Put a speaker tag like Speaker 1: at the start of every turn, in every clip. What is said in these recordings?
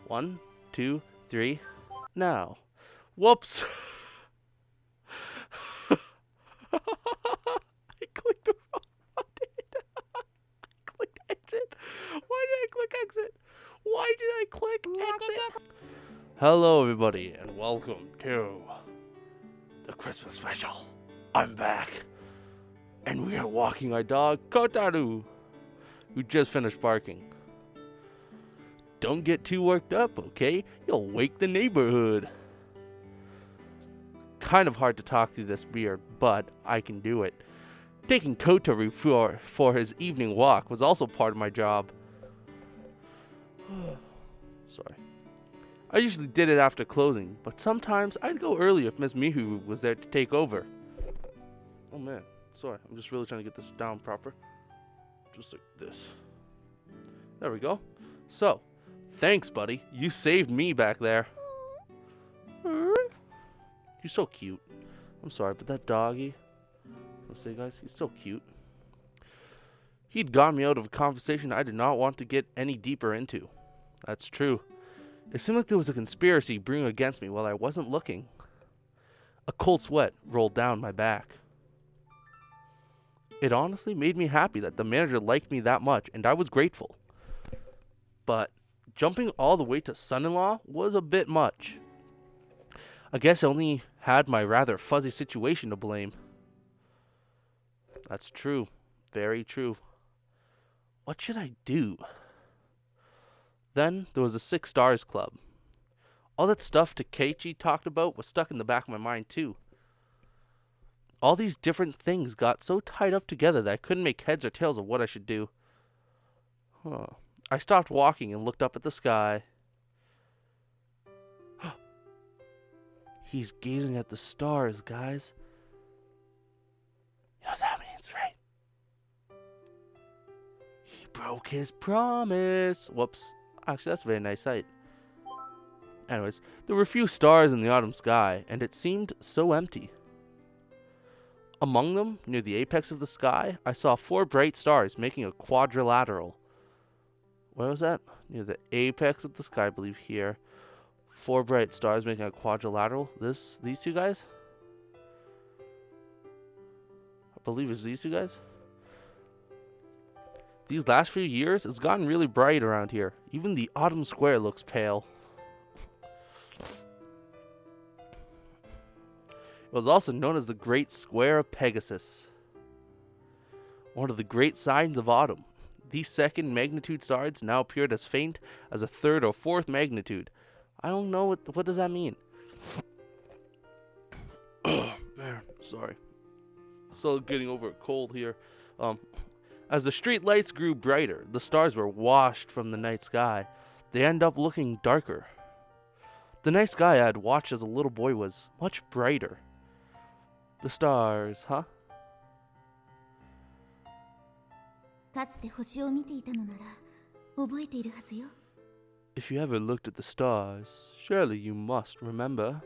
Speaker 1: 1, 2, 3, now. Whoops! I clicked the wrong button. I clicked exit. Why did I click exit? Why did I click exit? Hello, everybody, and welcome to the Christmas special. I'm back, and we are walking our dog, Kotaru, who just finished barking. Don't get too worked up, okay? You'll wake the neighborhood. Kind of hard to talk through this beard, but I can do it. Taking Kotaru for his evening walk was also part of my job. Sorry. I usually did it after closing, but sometimes I'd go early if Miss Mihu was there to take over. Oh man, sorry. I'm just really trying to get this down proper. Just like this. There we go. So, thanks, buddy. You saved me back there. You're so cute. I'm sorry, but that doggy, let's say, guys, he's so cute. He'd gotten me out of a conversation I did not want to get any deeper into. That's true. It seemed like there was a conspiracy brewing against me while I wasn't looking. A cold sweat rolled down my back. It honestly made me happy that the manager liked me that much, and I was grateful. But jumping all the way to son-in-law was a bit much. I guess I only had my rather fuzzy situation to blame. That's true. Very true. What should I do? Then there was the 6 Stars Club. All that stuff Takechi talked about was stuck in the back of my mind too. All these different things got so tied up together that I couldn't make heads or tails of what I should do. I stopped walking and looked up at the sky. He's gazing at the stars, guys. You know what that means, right? He broke his promise. Whoops. Actually, that's a very nice sight. Anyways, there were few stars in the autumn sky, and it seemed so empty. Among them, near the apex of the sky, I saw 4 bright stars making a quadrilateral. Where was that? Near the apex of the sky, I believe here. 4 bright stars making a quadrilateral. These 2 guys? I believe it's these 2 guys. These last few years, it's gotten really bright around here. Even the autumn square looks pale. It was also known as the Great Square of Pegasus, one of the great signs of autumn. These second magnitude stars now appeared as faint as a 3rd or 4th magnitude. I don't know what does that mean. Man, sorry. Still getting over a cold here. As the street lights grew brighter, the stars were washed from the night sky. They end up looking darker. The night sky I had watched as a little boy was much brighter. The stars, huh? If you ever looked at the stars, surely you must remember.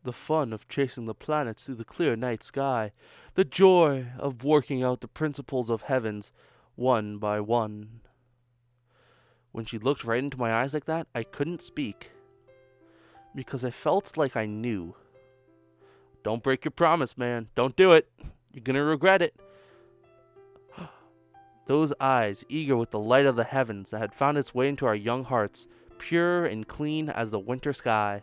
Speaker 1: The fun of chasing the planets through the clear night sky, the joy of working out the principles of heavens one by one. When she looked right into my eyes like that, I couldn't speak, because I felt like I knew. Don't break your promise, man. Don't do it. You're gonna regret it. Those eyes, eager with the light of the heavens that had found its way into our young hearts, pure and clean as the winter sky.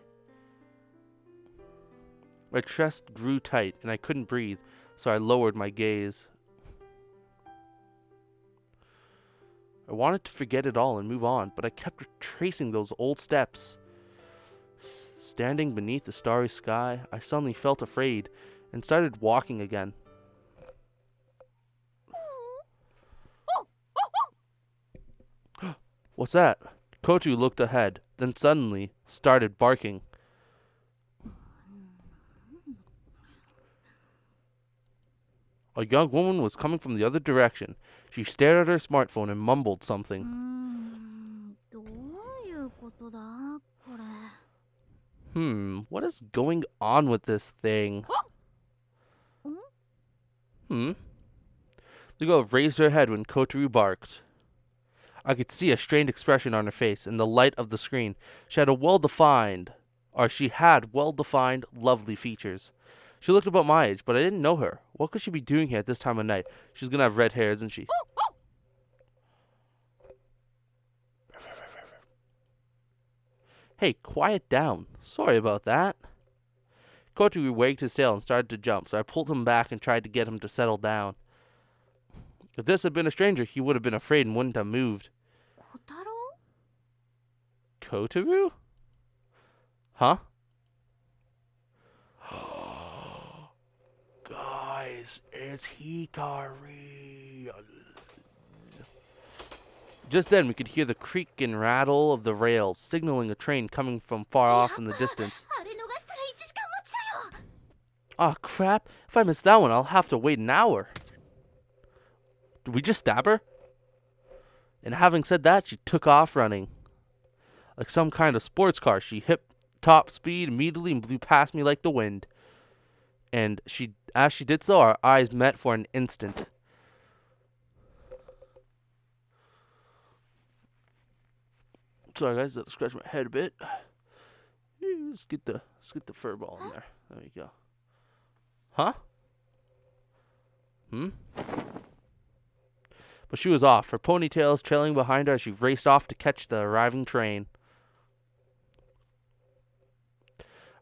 Speaker 1: My chest grew tight and I couldn't breathe, so I lowered my gaze. I wanted to forget it all and move on, but I kept retracing those old steps. Standing beneath the starry sky, I suddenly felt afraid and started walking again. What's that? Kotu looked ahead, then suddenly started barking. A young woman was coming from the other direction. She stared at her smartphone and mumbled something. What is going on with this thing? Hmm? The girl raised her head when Kotaru barked. I could see a strained expression on her face in the light of the screen. She had well-defined, lovely features. She looked about my age, but I didn't know her. What could she be doing here at this time of night? She's gonna have red hair, isn't she? Hey, quiet down. Sorry about that. Kotaru wagged his tail and started to jump, so I pulled him back and tried to get him to settle down. If this had been a stranger, he would have been afraid and wouldn't have moved. Kotaru? Huh? Guys, it's Hikari. Just then, we could hear the creak and rattle of the rails, signaling a train coming from far off in the distance. Ah, crap. If I miss that one, I'll have to wait an hour. Did we just stab her? And having said that, she took off running. Like some kind of sports car, she hit top speed immediately and blew past me like the wind. And as she did so, our eyes met for an instant. Sorry guys, let's scratch my head a bit. Let's get the fur ball in there. There we go. Huh? But she was off, her ponytails trailing behind her as she raced off to catch the arriving train.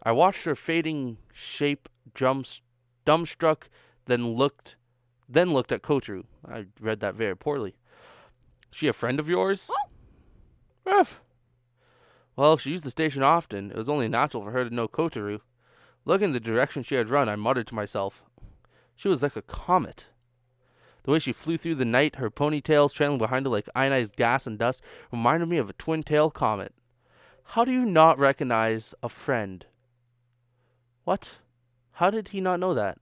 Speaker 1: I watched her fading shape, dumbstruck, then looked at Kotaru. I read that very poorly. She a friend of yours? Ruff. Well, if she used the station often, it was only natural for her to know Kotaru. Looking in the direction she had run, I muttered to myself. She was like a comet. The way she flew through the night, her ponytails trailing behind her like ionized gas and dust, reminded me of a twin-tailed comet. How do you not recognize a friend? What? How did he not know that?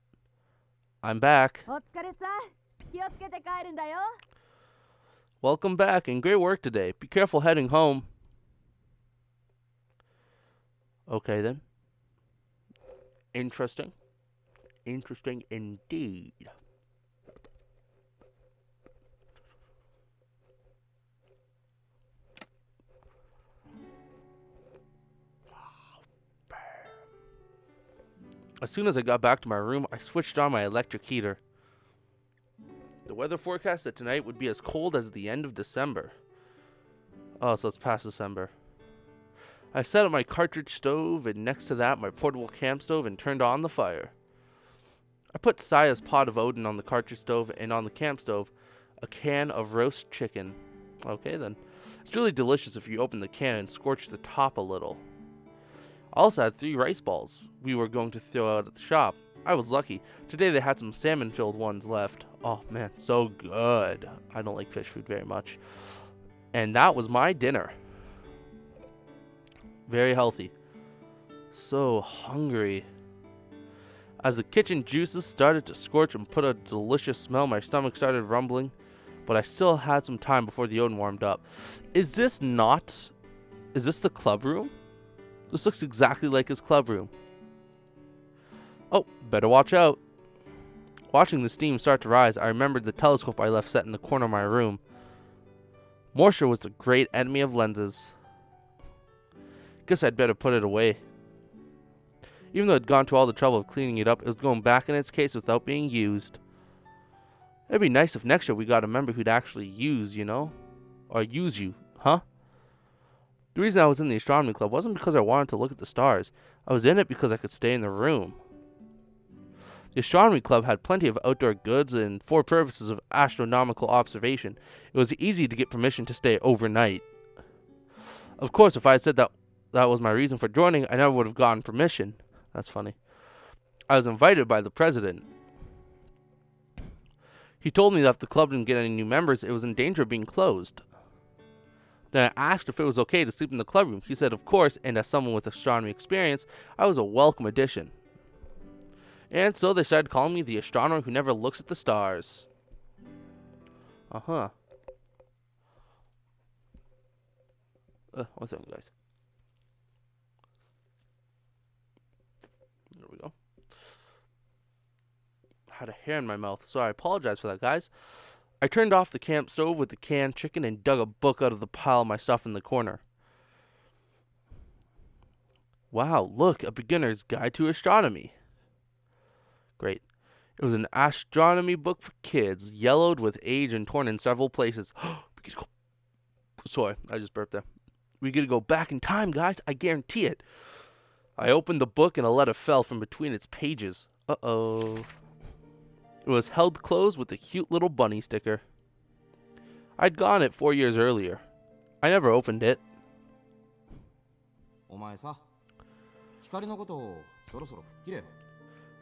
Speaker 1: I'm back. Welcome back, and great work today. Be careful heading home. Okay, then. Interesting. Interesting indeed. As soon as I got back to my room, I switched on my electric heater. The weather forecast said tonight would be as cold as the end of December. Oh, so it's past December. I set up my cartridge stove, and next to that, my portable camp stove, and turned on the fire. I put Saya's pot of Odin on the cartridge stove, and on the camp stove, a can of roast chicken. Okay, then. It's really delicious if you open the can and scorch the top a little. I also had 3 rice balls we were going to throw out at the shop. I was lucky. Today they had some salmon-filled ones left. Oh man, so good. I don't like fish food very much. And that was my dinner. Very healthy. So hungry. As the kitchen juices started to scorch and put a delicious smell, my stomach started rumbling. But I still had some time before the Odin warmed up. Is this the club room? This looks exactly like his club room. Oh, better watch out. Watching the steam start to rise, I remembered the telescope I left set in the corner of my room. Moisture was the great enemy of lenses. Guess I'd better put it away. Even though I'd gone to all the trouble of cleaning it up, it was going back in its case without being used. It'd be nice if next year we got a member who'd actually use, you know? Or use you, huh? The reason I was in the astronomy club wasn't because I wanted to look at the stars. I was in it because I could stay in the room. The astronomy club had plenty of outdoor goods, and for purposes of astronomical observation, it was easy to get permission to stay overnight. Of course, if I had said that was my reason for joining, I never would have gotten permission. That's funny. I was invited by the president. He told me that if the club didn't get any new members, it was in danger of being closed. Then I asked if it was okay to sleep in the club room. He said of course, and as someone with astronomy experience, I was a welcome addition. And so they started calling me the astronomer who never looks at the stars. Uh-huh. One second, guys. There we go. had a hair in my mouth, so I apologize for that, guys. I turned off the camp stove with the canned chicken and dug a book out of the pile of my stuff in the corner. Wow, look, a beginner's guide to astronomy. Great. It was an astronomy book for kids, yellowed with age and torn in several places. We could go. Sorry, I just burped there. We gotta go back in time, guys. I guarantee it. I opened the book and a letter fell from between its pages. Uh-oh. It was held closed with a cute little bunny sticker. I'd gotten it 4 years earlier. I never opened it.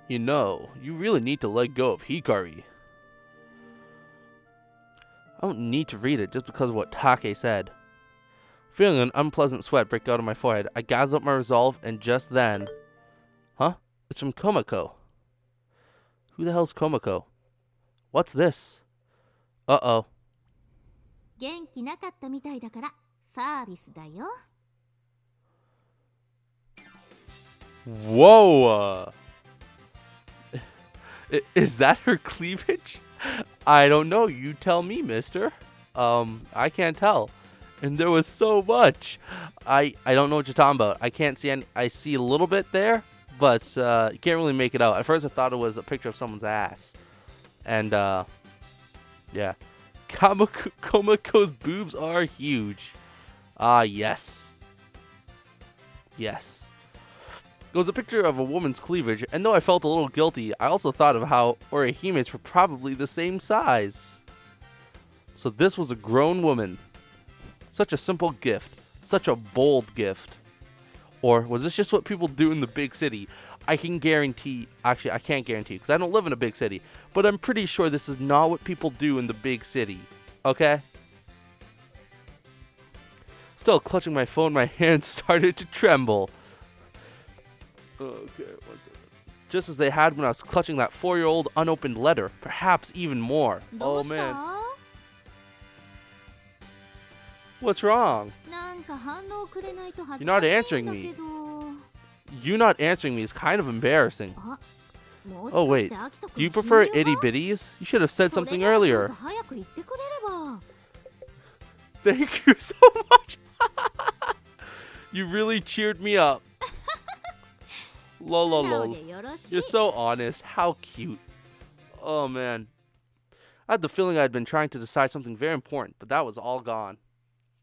Speaker 1: You know, you really need to let go of Hikari. I don't need to read it just because of what Take said. Feeling an unpleasant sweat break out on my forehead, I gathered up my resolve, and just then... Huh? It's from Komako. Who the hell's Komako? What's this? Uh-oh. Whoa! Is that her cleavage? I don't know. You tell me, mister. I can't tell. And there was so much. I don't know what you're talking about. I can't see any. I see a little bit there, but you can't really make it out. At first I thought it was a picture of someone's ass. And yeah. Komako's boobs are huge. Ah, yes. Yes. It was a picture of a woman's cleavage, and though I felt a little guilty, I also thought of how Orihime's were probably the same size. So this was a grown woman. Such a simple gift. Such a bold gift. Or was this just what people do in the big city? I can guarantee... Actually, I can't guarantee because I don't live in a big city. But I'm pretty sure this is not what people do in the big city. Okay? Still clutching my phone, my hands started to tremble. Okay, just as they had when I was clutching that 4-year-old unopened letter. Perhaps even more. Oh, man. What's wrong? You're not answering me. You not answering me is kind of embarrassing. Oh, wait. Do you prefer itty-bitties? You should have said something earlier. Thank you so much. You really cheered me up. Lol. You're so honest. How cute. Oh, man. I had the feeling I had been trying to decide something very important, but that was all gone.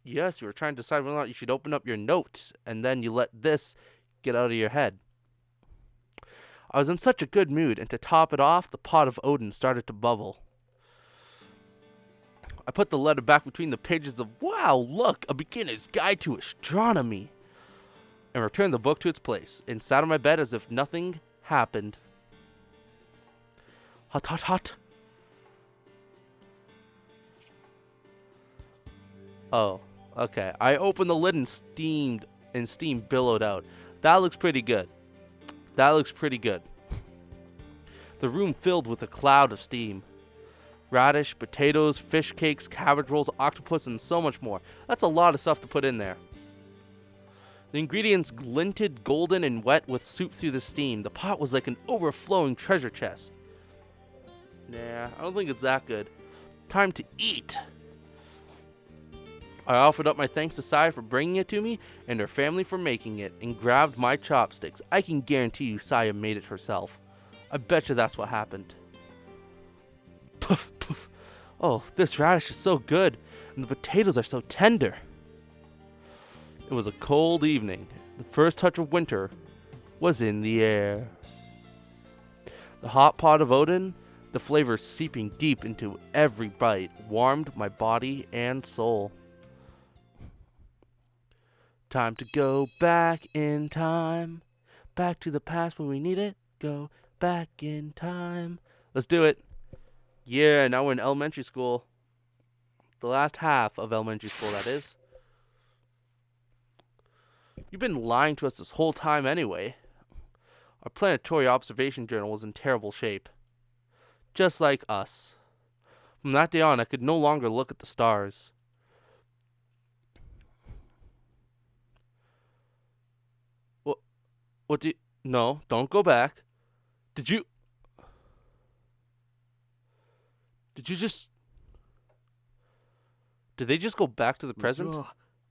Speaker 1: Yes, you were trying to decide whether or not you should open up your notes, and then you let this get out of your head. I was in such a good mood, and to top it off, the pot of Odin started to bubble. I put the letter back between the pages of, wow, look, a beginner's guide to astronomy, and returned the book to its place, and sat on my bed as if nothing happened. Hot, hot, hot. Oh, okay. I opened the lid and steam billowed out. That looks pretty good. That looks pretty good. The room filled with a cloud of steam. Radish, potatoes, fish cakes, cabbage rolls, octopus, and so much more. That's a lot of stuff to put in there. The ingredients glinted golden and wet with soup through the steam. The pot was like an overflowing treasure chest. Nah, I don't think it's that good. Time to eat. I offered up my thanks to Sai for bringing it to me and her family for making it, and grabbed my chopsticks. I can guarantee you Saya made it herself. I bet you that's what happened. Poof, poof. Oh, this radish is so good, and the potatoes are so tender. It was a cold evening. The first touch of winter was in the air. The hot pot of Odin, the flavor seeping deep into every bite, warmed my body and soul. Time to go back in time. Back to the past when we need it. Go back in time. Let's do it. Yeah, now we're in elementary school. The last half of elementary school, that is. You've been lying to us this whole time anyway. Our planetary observation journal was in terrible shape. Just like us. From that day on, I could no longer look at the stars. What do you... No, don't go back. Did you... Did they just go back to the present?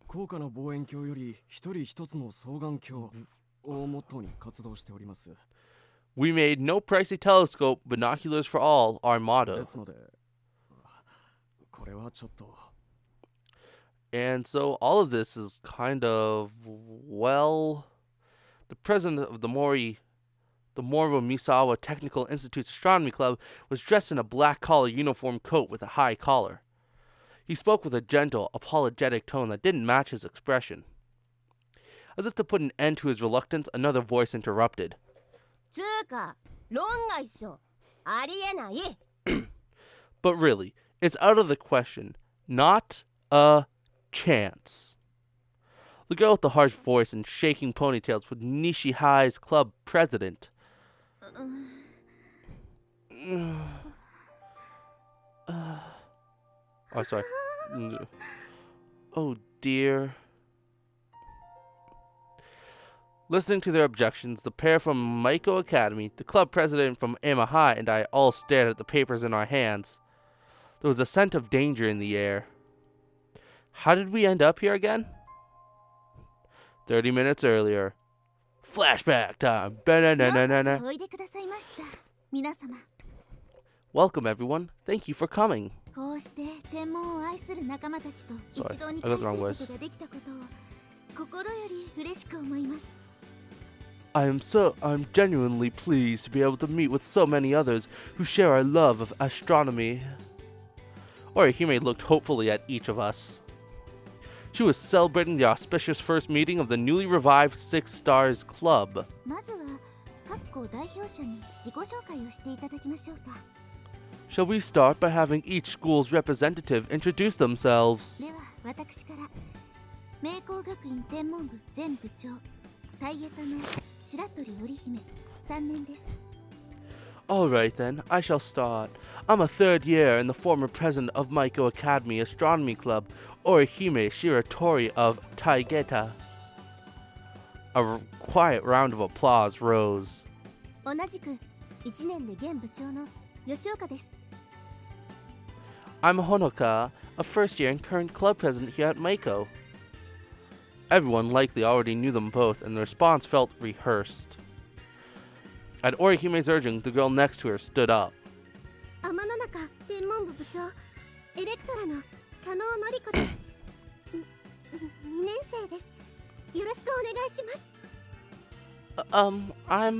Speaker 2: 高価な望遠鏡より一人一つの双眼鏡をモットーに活動しております。
Speaker 1: We made no pricey telescope, binoculars for all, our motto.
Speaker 2: ですので、これはちょっと。
Speaker 1: And so all of this is kind of, well, the president of the Moro Misawa Technical Institute's Astronomy Club was dressed in a black-collar uniform coat with a high collar. He spoke with a gentle, apologetic tone that didn't match his expression. As if to put an end to his reluctance, another voice interrupted. But really, it's out of the question. Not a chance. The girl with the harsh voice and shaking ponytails was Nishihai's club president. Oh, sorry. Oh, dear. Listening to their objections, the pair from Maiko Academy, the club president from Ema High, and I all stared at the papers in our hands. There was a scent of danger in the air. How did we end up here again? 30 minutes earlier. Flashback time. Ba-na-na-na-na-na. Welcome, everyone. Thank you for coming. Sorry, I got the wrong voice. I'm genuinely pleased to be able to meet with so many others who share our love of astronomy. Orihime looked hopefully at each of us. She was celebrating the auspicious first meeting of the newly revived Six Stars Club. Shall we start by having each school's representative introduce themselves? Alright then, I shall start. I'm a third year and the former president of Maiko Academy Astronomy Club, Orihime Shiratori of Taigeta. A quiet round of applause rose. I'm Honoka, a first year and current club president here at Maiko. Everyone likely already knew them both, and the response felt rehearsed. At Orihime's urging, the girl next to her stood up. I'm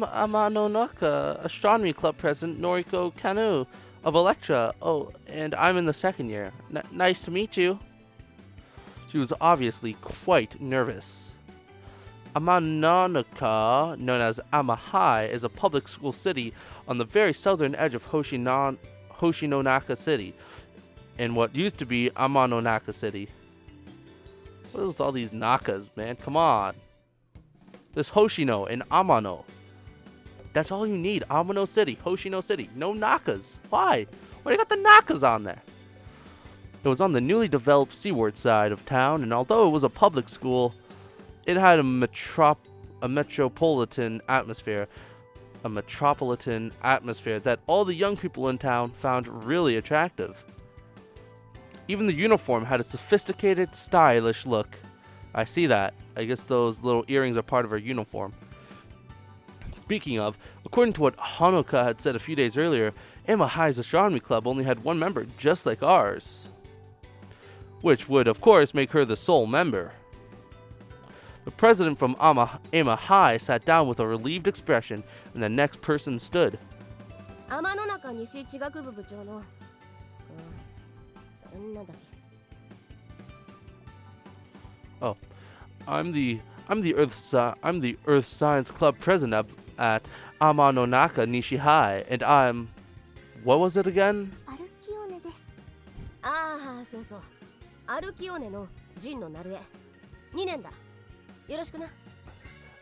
Speaker 1: Amanonoka, Astronomy Club President Noriko Kanu of Electra. Oh, and I'm in the second year. Nice to meet you. She was obviously quite nervous. Amanonoka, known as Amahai, is a public school city on the very southern edge of Hoshinonaka City, in what used to be Amanonaka City. What is with all these Nakas, man? Come on. There's Hoshino and Amano. That's all you need. Amano City, Hoshino City. No Nakas. Why? Why do you got the Nakas on there? It was on the newly developed seaward side of town, and although it was a public school, it had a metropolitan atmosphere. A metropolitan atmosphere that all the young people in town found really attractive. Even the uniform had a sophisticated, stylish look. I see that. I guess those little earrings are part of her uniform. Speaking of, according to what Honoka had said a few days earlier, Ema High's astronomy club only had one member, just like ours. Which would, of course, make her the sole member. The president from Ema High sat down with a relieved expression, and the next person stood. Oh, I'm the Earth Science Club president at Amanonaka Nishi High, and I'm, what was it again?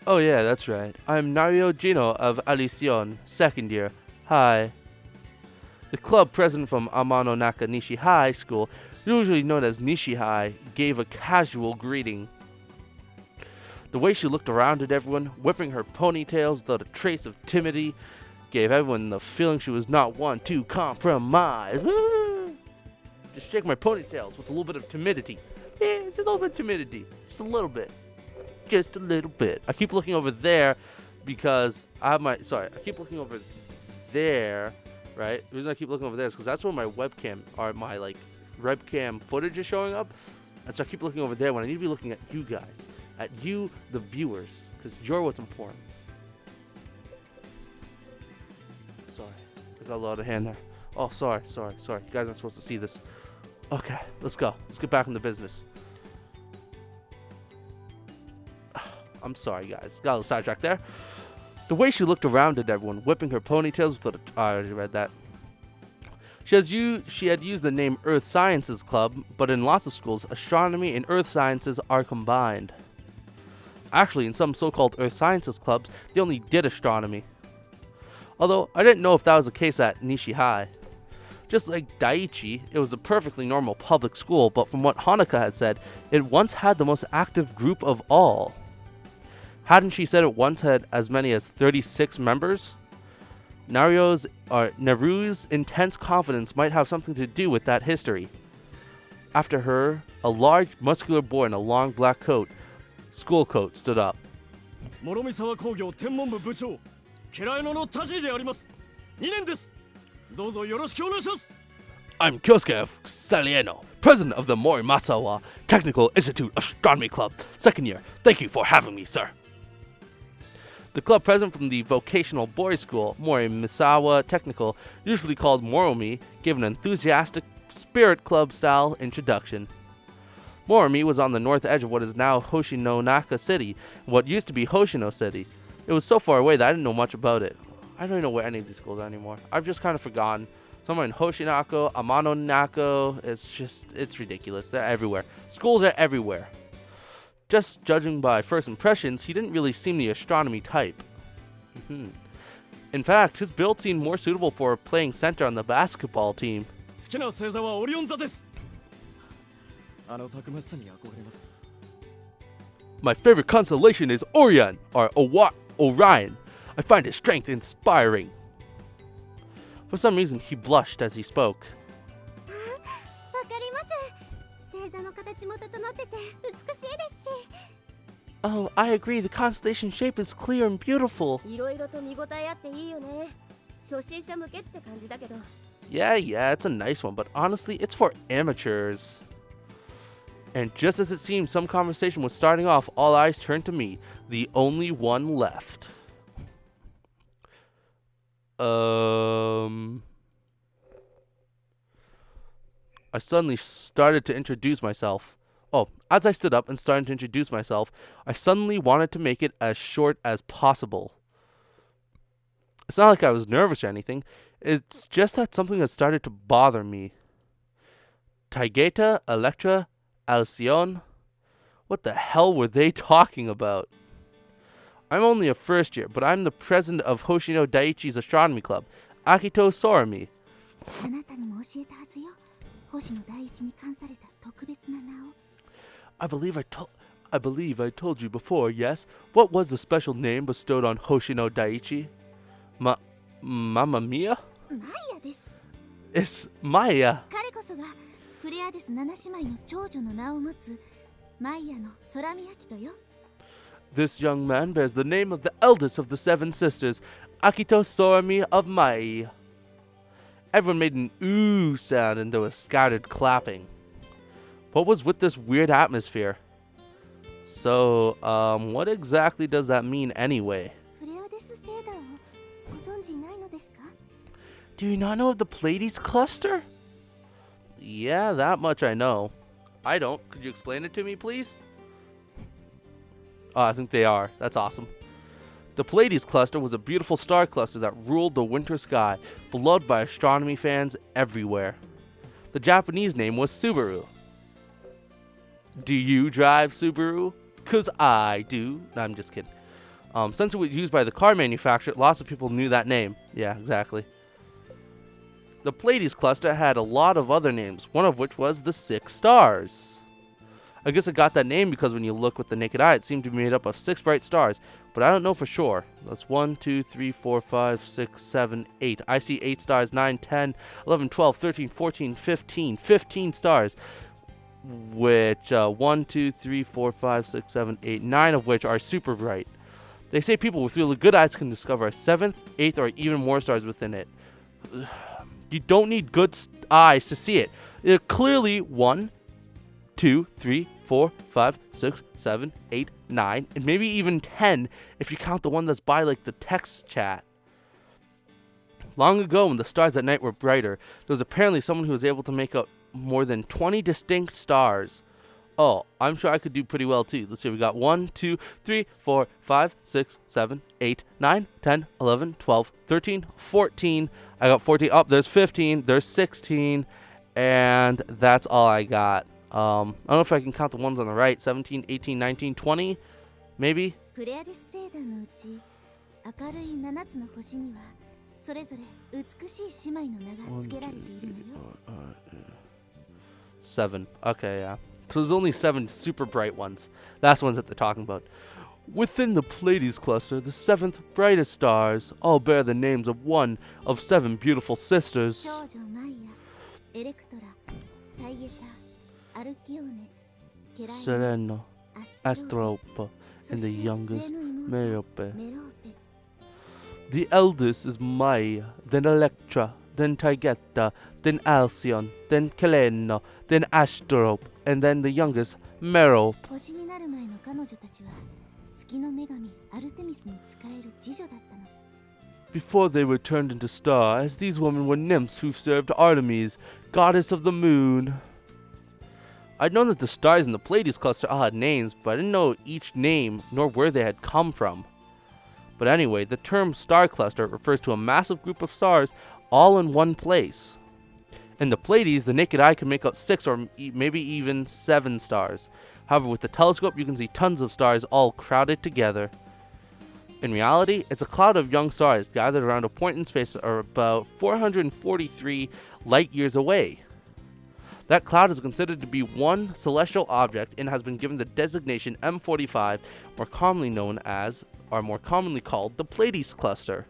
Speaker 1: Oh yeah, that's right. I'm Nario Gino of Alicion, second year. Hi. The club president from Amanonaka Nishi High School, usually known as Nishi High, gave a casual greeting. The way she looked around at everyone, whipping her ponytails without a trace of timidity, gave everyone the feeling she was not one to compromise. Woo! just shake my ponytails with a little bit of timidity. Yeah, just a little bit of timidity. Just a little bit. Just a little bit. I keep looking over there because I have my, I keep looking over there, right? The reason I keep looking over there is because that's where my webcam, or my like webcam footage is showing up. And so I keep looking over there when I need to be looking at you guys, at you, the viewers, because you're what's important. Sorry, I got a lot of hand there. Oh, sorry. You guys aren't supposed to see this. Okay, let's go. Let's get back into business. I'm sorry, guys. Got a little sidetracked there. The way she looked around at everyone, whipping her ponytails with I already read that. She had used the name Earth Sciences Club, but in lots of schools, astronomy and earth sciences are combined. Actually, in some so-called Earth Sciences clubs, they only did astronomy. Although, I didn't know if that was the case at Nishi High. Just like Daiichi, it was a perfectly normal public school, but from what Hanuka had said, it once had the most active group of all. Hadn't she said it once had as many as 36 members? Naru's intense confidence might have something to do with that history. After her, a large, muscular boy in a long black school coat, stood up.
Speaker 2: Moromisawa Kogyo Tenmonbu Buchou, Kiraino no Taji de arimasu. 2年です。どうぞよろしくお願いします。
Speaker 1: I'm Kyosuke Salieno, president of the Morimasawa Technical Institute Astronomy Club, second year. Thank you for having me, sir. The club president from the vocational boys' school, Morimasawa Technical, usually called Moromi, gave an enthusiastic spirit club-style introduction. Moromi was on the north edge of what is now Hoshinonaka City, what used to be Hoshino City. It was so far away that I didn't know much about it. I don't even know where any of these schools are anymore. I've just kind of forgotten. Somewhere in Hoshinako, Amanonako, it's ridiculous. They're everywhere. Schools are everywhere. Just judging by first impressions, he didn't really seem the astronomy type. In fact, his build seemed more suitable for playing center on the basketball team. My favorite constellation is Orion, or Orion. I find his strength inspiring. For some reason, he blushed as he spoke. Oh, I agree. The constellation shape is clear and beautiful. Yeah, it's a nice one, but honestly, it's for amateurs. And just as it seemed some conversation was starting off, all eyes turned to me, the only one left. I suddenly started to introduce myself. Oh, as I stood up and started to introduce myself, I suddenly wanted to make it as short as possible. It's not like I was nervous or anything. It's just that something had started to bother me. Taigeta, Electra, Alcyon? What the hell were they talking about? I'm only a first year, but I'm the president of Hoshino Daiichi's astronomy club, Akito Sorami. I believe I told you before, yes? What was the special name bestowed on Hoshino Daiichi? Mamma Mia? It's Maya. This young man bears the name of the eldest of the 7 sisters, Akito Sorami of Mai. Everyone made an ooh sound and there was scattered clapping. What was with this weird atmosphere? So, what exactly does that mean anyway? Do you not know of the Pleiades cluster? Yeah, that much I know. I don't. Could you explain it to me, please? Oh, I think they are. That's awesome. The Pleiades cluster was a beautiful star cluster that ruled the winter sky, beloved by astronomy fans everywhere. The Japanese name was Subaru. Do you drive Subaru? 'Cause I do. No, I'm just kidding. Since it was used by the car manufacturer, lots of people knew that name. Yeah, exactly. The Pleiades cluster had a lot of other names, one of which was the 6 stars. I guess it got that name because when you look with the naked eye, it seemed to be made up of 6 bright stars, but I don't know for sure. That's 1, 2, 3, 4, 5, 6, 7, 8. I see 8 stars, 9, 10, 11, 12, 13, 14, 15. 15 stars, which 1, 2, 3, 4, 5, 6, 7, 8, 9 of which are super bright. They say people with really good eyes can discover a 7th, 8th, or even more stars within it. You don't need good eyes to see it. They're clearly 1, 2, 3, 4, 5, 6, 7, 8, 9, and maybe even 10 if you count the one that's by like the text chat. Long ago, when the stars at night were brighter, there was apparently someone who was able to make out more than 20 distinct stars. Oh, I'm sure I could do pretty well too. Let's see, we got 1, 2, 3, 4, 5, 6, 7, 8, 9, 10, 11, 12, 13, 14. I got 14. Oh, there's 15. There's 16. And that's all I got. I don't know if I can count the ones on the right. 17, 18, 19, 20, maybe? 7. Okay, yeah. So there's only 7 super bright ones. That's the ones that they're talking about. Within the Pleiades cluster, the 7th brightest stars all bear the names of one of 7 beautiful sisters. Sereno, Astrope, and the youngest, Merope. The eldest is Maya, then Electra, then Taigetta, then Alcyon, then Keleno, then Astrope, and then the youngest, Merope. Before they were turned into stars, these women were nymphs who served Artemis, goddess of the moon. I'd known that the stars in the Pleiades cluster all had names, but I didn't know each name nor where they had come from. But anyway, the term star cluster refers to a massive group of stars all in one place. In the Pleiades, the naked eye can make out 6 or maybe even 7 stars. However, with the telescope, you can see tons of stars all crowded together. In reality, it's a cloud of young stars gathered around a point in space or about 443 light years away. That cloud is considered to be one celestial object and has been given the designation M45, more commonly known as, or more commonly called, the Pleiades cluster.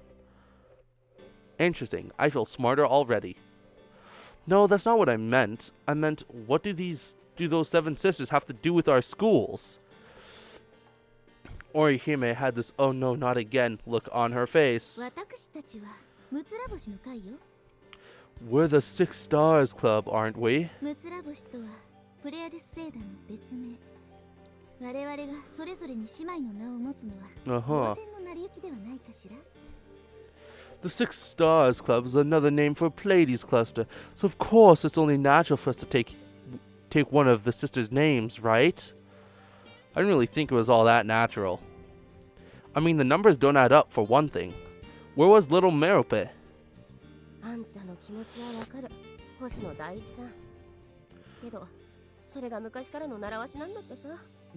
Speaker 1: Interesting. I feel smarter already. No, that's not what I meant. I meant, what do those 7 sisters have to do with our schools? Orihime had this "oh no, not again" look on her face. We're the 6 Stars Club, aren't we? Uh-huh. The 6 Stars Club is another name for Pleiades cluster, so of course it's only natural for us to take one of the sisters' names, right? I didn't really think it was all that natural. I mean, the numbers don't add up, for one thing. Where was little Merope?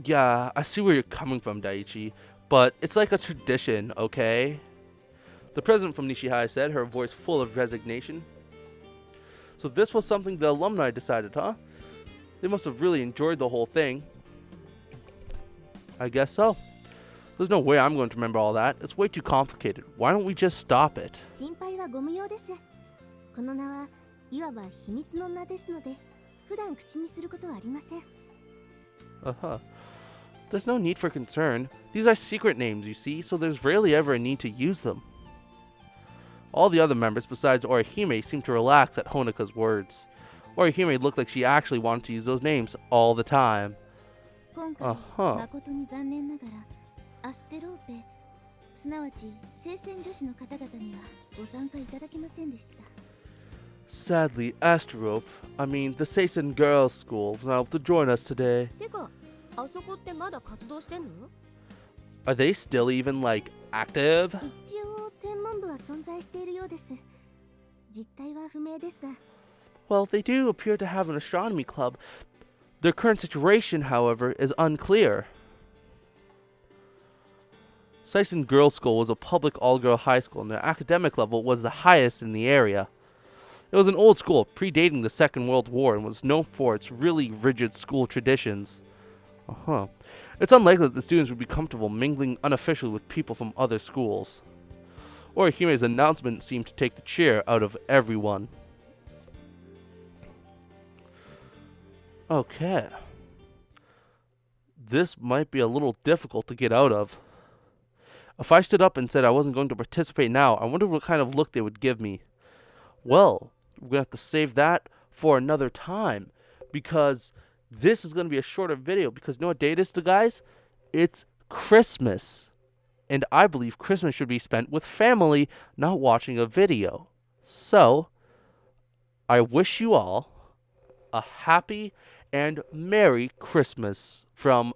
Speaker 1: Yeah, I see where you're coming from, Daiichi, but it's like a tradition, okay? The president from Nishihai said, her voice full of resignation. So this was something the alumni decided, huh? They must have really enjoyed the whole thing. I guess so. There's no way I'm going to remember all that. It's way too complicated. Why don't we just stop it? Uh-huh. There's no need for concern. These are secret names, you see, so there's rarely ever a need to use them. All the other members besides Orihime seemed to relax at Honeka's words. Orihime looked like she actually wanted to use those names all the time. Uh-huh. Sadly, Asterope, the Seisen Girls' School, was not able to join us today. Are they still even, active? Well, they do appear to have an astronomy club. Their current situation, however, is unclear. Seisen Girls' School was a public all-girl high school, and their academic level was the highest in the area. It was an old school, predating the Second World War, and was known for its really rigid school traditions. Uh-huh. It's unlikely that the students would be comfortable mingling unofficially with people from other schools. Orihime's announcement seemed to take the cheer out of everyone. Okay. This might be a little difficult to get out of. If I stood up and said I wasn't going to participate now, I wonder what kind of look they would give me. Well, we're going to have to save that for another time, because this is going to be a shorter video, because you know what day it is, guys? It's Christmas. And I believe Christmas should be spent with family, not watching a video. So, I wish you all a happy and Merry Christmas from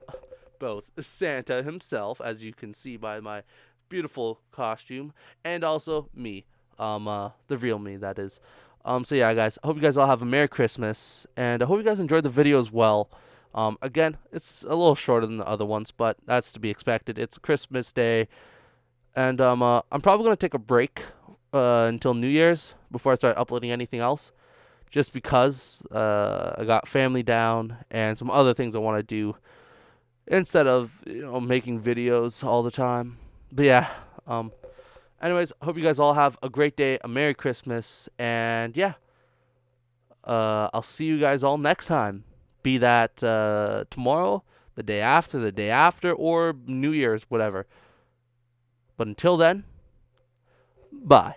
Speaker 1: both Santa himself, as you can see by my beautiful costume, and also me, the real me, that is. So yeah, guys, I hope you guys all have a Merry Christmas, and I hope you guys enjoyed the video as well. Again, it's a little shorter than the other ones, but that's to be expected. It's Christmas Day, and I'm probably gonna take a break until New Year's before I start uploading anything else, just because I got family down and some other things I want to do instead of making videos all the time. But yeah, anyways, hope you guys all have a great day, a Merry Christmas, and yeah, I'll see you guys all next time. Be that tomorrow, the day after, or New Year's, whatever. But until then, bye.